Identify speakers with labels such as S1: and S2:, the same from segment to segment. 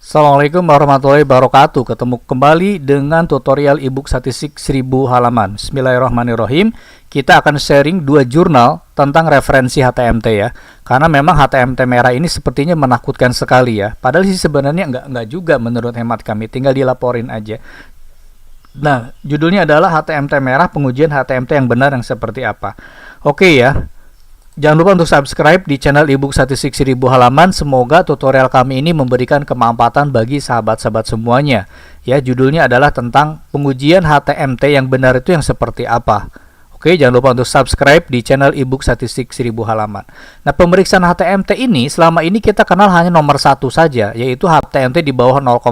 S1: Assalamualaikum warahmatullahi wabarakatuh. Ketemu kembali dengan tutorial ebook statistik 1000 halaman. Bismillahirrahmanirrahim. Kita akan sharing dua jurnal tentang referensi HTMT ya. Karena memang HTMT merah ini sepertinya menakutkan sekali ya. Padahal sih sebenarnya enggak juga menurut hemat kami. Tinggal dilaporin aja. Nah, judulnya adalah HTMT merah, pengujian HTMT yang benar yang seperti apa. Oke ya. Jangan lupa untuk subscribe di channel ebook statistik 1000 halaman. Semoga tutorial kami ini memberikan kemanfaatan bagi sahabat-sahabat semuanya. Ya, judulnya adalah tentang pengujian HTMT yang benar itu yang seperti apa. Oke, jangan lupa untuk subscribe di channel ebook statistik 1000 halaman. Nah, pemeriksaan HTMT ini selama ini kita kenal hanya nomor satu saja, yaitu HTMT di bawah 0,85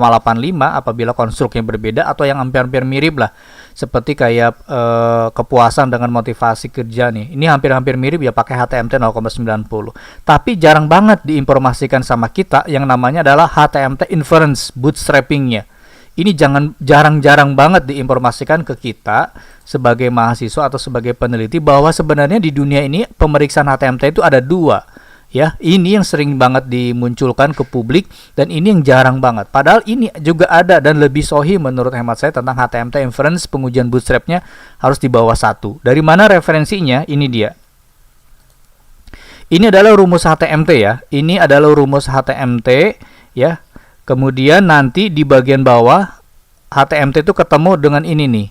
S1: apabila konstruknya berbeda atau yang hampir-hampir mirip lah. Seperti kayak kepuasan dengan motivasi kerja nih. Ini hampir-hampir mirip ya, pakai HTMT 0,90. Tapi jarang banget diinformasikan sama kita yang namanya adalah HTMT inference bootstrappingnya. Ini jarang-jarang banget diinformasikan ke kita sebagai mahasiswa atau sebagai peneliti bahwa sebenarnya di dunia ini pemeriksaan HTMT itu ada dua. Ya, ini yang sering banget dimunculkan ke publik dan ini yang jarang banget. Padahal ini juga ada dan lebih sahih menurut hemat saya tentang HTMT inference, pengujian bootstrapnya harus di bawah 1. Dari mana referensinya? Ini dia. Ini adalah rumus HTMT ya. Ini adalah rumus HTMT ya. Kemudian nanti di bagian bawah HTMT itu ketemu dengan ini nih.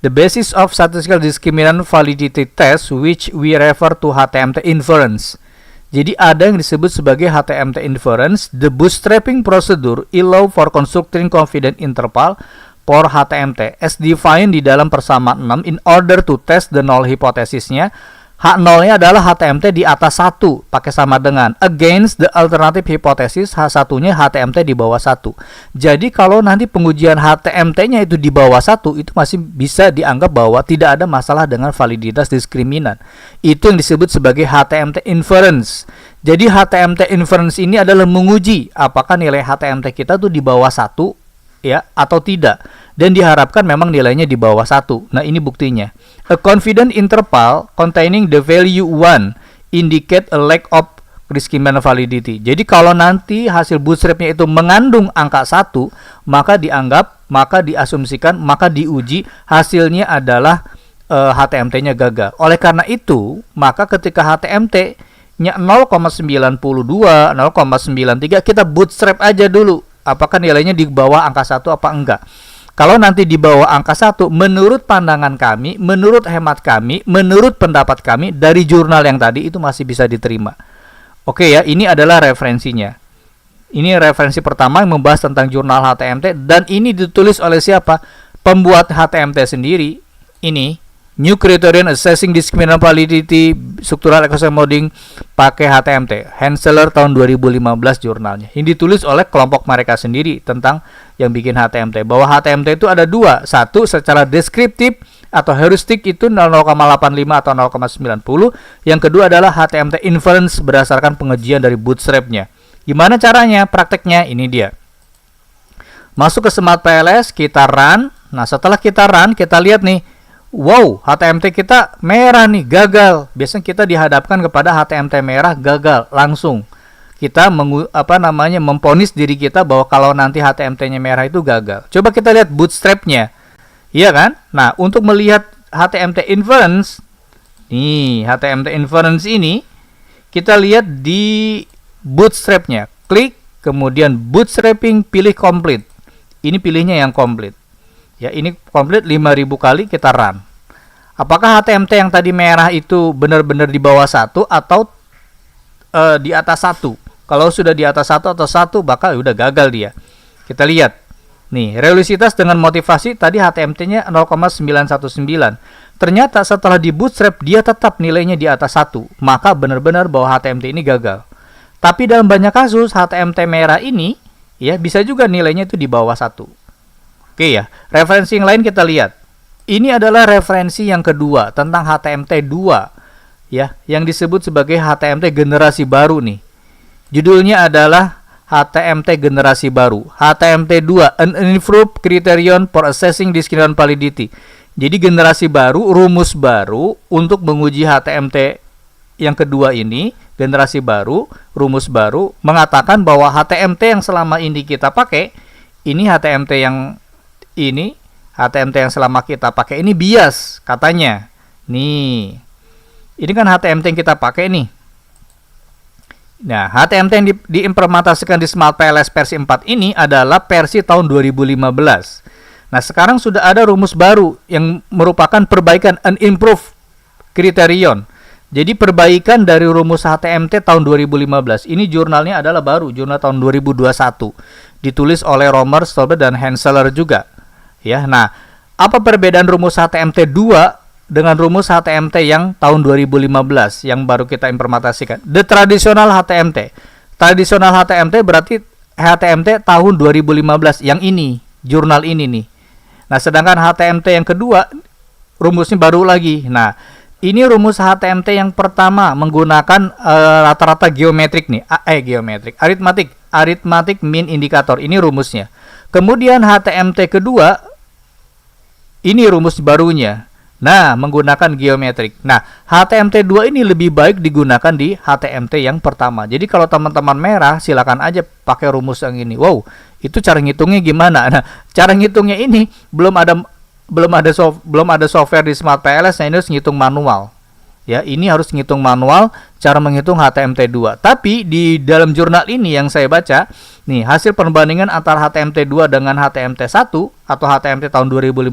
S1: The basis of statistical discriminant validity test which we refer to HTMT inference. Jadi ada yang disebut sebagai HTMT inference. The bootstrapping procedure allow for constructing confidence interval for HTMT as defined di dalam persamaan 6 in order to test the null hipotesisnya. H0-nya adalah HTMT di atas 1 pakai sama dengan against the alternative hypothesis. H1-nya HTMT di bawah 1. Jadi kalau nanti pengujian HTMT-nya itu di bawah 1, itu masih bisa dianggap bahwa tidak ada masalah dengan validitas diskriminan. Itu yang disebut sebagai HTMT inference. Jadi HTMT inference ini adalah menguji apakah nilai HTMT kita tuh di bawah 1 ya atau tidak, dan diharapkan memang nilainya di bawah 1. Nah, ini buktinya. A confident interval containing the value 1 indicate a lack of discriminant validity. Jadi kalau nanti hasil bootstrapnya itu mengandung angka 1, maka dianggap, maka diasumsikan, maka diuji hasilnya adalah HTMT-nya gagal. Oleh karena itu, maka ketika HTMT-nya 0,92, 0,93, kita bootstrap aja dulu. Apakah nilainya di bawah angka 1 apa enggak? Kalau nanti di bawah angka 1, menurut pandangan kami, menurut hemat kami, menurut pendapat kami, dari jurnal yang tadi itu masih bisa diterima. Oke ya, ini adalah referensinya. Ini referensi pertama yang membahas tentang jurnal HTMT, dan ini ditulis oleh siapa? Pembuat HTMT sendiri. Ini New Criterion Assessing Discriminant Validity Structural Ecosystem Modeling pakai HTMT. Henseler tahun 2015 jurnalnya. Ini ditulis oleh kelompok mereka sendiri tentang yang bikin HTMT. Bahwa HTMT itu ada dua. Satu secara deskriptif atau heuristik itu 0,85 atau 0,90. Yang kedua adalah HTMT inference berdasarkan pengujian dari bootstrapnya. Gimana caranya? Prakteknya ini dia. Masuk ke Smart PLS, kita run. Nah, setelah kita run, kita lihat nih. Wow, HTMT kita merah nih, gagal. Biasanya kita dihadapkan kepada HTMT merah gagal langsung. Kita memponis diri kita bahwa kalau nanti HTMT-nya merah itu gagal. Coba kita lihat bootstrap-nya. Iya kan? Nah, untuk melihat HTMT inference, nih, HTMT inference ini kita lihat di bootstrap-nya. Klik, kemudian bootstrapping, pilih complete. Ini pilihnya yang complete. Ya, ini komplit 5000 kali kita run. Apakah HTMT yang tadi merah itu benar-benar di bawah 1 atau di atas 1? Kalau sudah di atas 1 atau 1, bakal udah gagal dia. Kita lihat. Nih, reliabilitas dengan motivasi tadi HTMT-nya 0,919. Ternyata setelah di bootstrap dia tetap nilainya di atas 1. Maka benar-benar bahwa HTMT ini gagal. Tapi dalam banyak kasus HTMT merah ini ya bisa juga nilainya itu di bawah 1. Oke ya, referensi yang lain kita lihat. Ini adalah referensi yang kedua tentang HTMT 2 ya, yang disebut sebagai HTMT generasi baru nih. Judulnya adalah HTMT generasi baru. HTMT 2 an improved criterion for assessing discriminant validity. Jadi generasi baru, rumus baru untuk menguji HTMT yang kedua ini, generasi baru, rumus baru, mengatakan bahwa HTMT yang selama ini kita pakai, ini HTMT yang ini, HTMT yang selama kita pakai ini bias, katanya. Nih, ini kan HTMT yang kita pakai nih. Nah, HTMT yang diimplementasikan di Smart PLS versi 4 ini adalah versi tahun 2015. Nah, sekarang sudah ada rumus baru yang merupakan perbaikan, an improved criterion. Jadi perbaikan dari rumus HTMT tahun 2015. Ini jurnalnya adalah baru, jurnal tahun 2021. Ditulis oleh Romer, Stolberg, dan Henseler juga. Ya, nah, apa perbedaan rumus HTMT 2 dengan rumus HTMT yang tahun 2015 yang baru kita implementasikan? The traditional HTMT. Traditional HTMT berarti HTMT tahun 2015 yang ini, jurnal ini nih. Nah, sedangkan HTMT yang kedua rumusnya baru lagi. Nah, ini rumus HTMT yang pertama menggunakan rata-rata geometrik nih, arithmetic mean indicator. Ini rumusnya. Kemudian HTMT kedua ini rumus barunya. Nah, menggunakan geometrik. Nah, HTMT 2 ini lebih baik digunakan di HTMT yang pertama. Jadi kalau teman-teman merah, silakan aja pakai rumus yang ini. Wow, itu cara ngitungnya gimana? Nah, cara ngitungnya ini belum ada software di Smart PLS, ini harus ngitung manual. Ya, ini harus ngitung manual cara menghitung HTMT 2. Tapi di dalam jurnal ini yang saya baca, nih hasil perbandingan antara HTMT 2 dengan HTMT 1 atau HTMT tahun 2015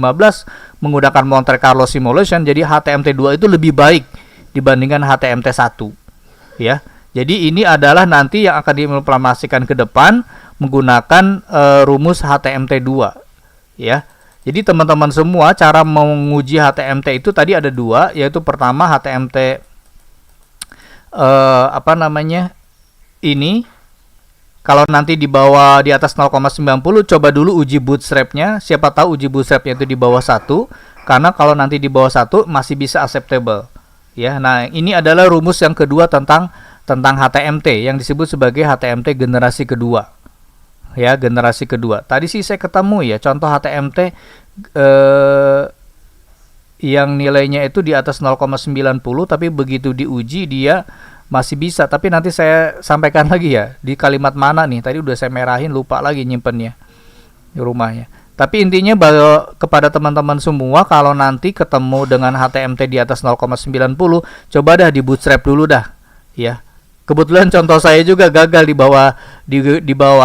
S1: menggunakan Monte Carlo simulation. Jadi HTMT 2 itu lebih baik dibandingkan HTMT 1. Ya. Jadi ini adalah nanti yang akan diimplementasikan ke depan menggunakan rumus HTMT 2. Ya. Jadi teman-teman semua cara menguji HTMT itu tadi ada dua, yaitu pertama HTMT ini kalau nanti di bawah di atas 0,90 coba dulu uji bootstrapnya. Siapa tahu uji bootstrapnya itu di bawah 1, karena kalau nanti di bawah 1 masih bisa acceptable. Ya, nah ini adalah rumus yang kedua tentang HTMT yang disebut sebagai HTMT generasi kedua. Ya, generasi kedua. Tadi sih saya ketemu ya contoh HTMT yang nilainya itu di atas 0,90, tapi begitu diuji dia masih bisa. Tapi nanti saya sampaikan lagi ya di kalimat mana nih. Tadi udah saya merahin, lupa lagi nyimpennya di rumahnya. Tapi intinya bahwa kepada teman-teman semua, kalau nanti ketemu dengan HTMT di atas 0,90, coba dah di bootstrap dulu dah ya. Kebetulan contoh saya juga gagal di bawah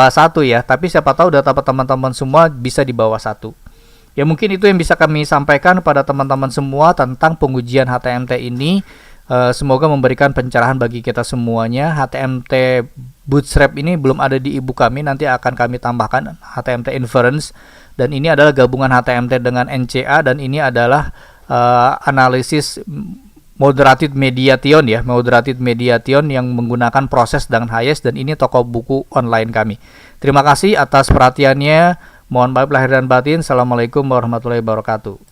S1: 1 ya, tapi siapa tahu data teman-teman semua bisa di bawah 1. Ya, mungkin itu yang bisa kami sampaikan pada teman-teman semua tentang pengujian HTMT ini. Semoga memberikan pencerahan bagi kita semuanya. HTMT Bootstrap ini belum ada di ibu kami, nanti akan kami tambahkan HTMT Inference, dan ini adalah gabungan HTMT dengan NCA, dan ini adalah analisis Moderated Mediation ya, Moderated Mediation yang menggunakan proses dengan highest, dan ini toko buku online kami. Terima kasih atas perhatiannya. Mohon maaf lahir dan batin. Assalamualaikum warahmatullahi wabarakatuh.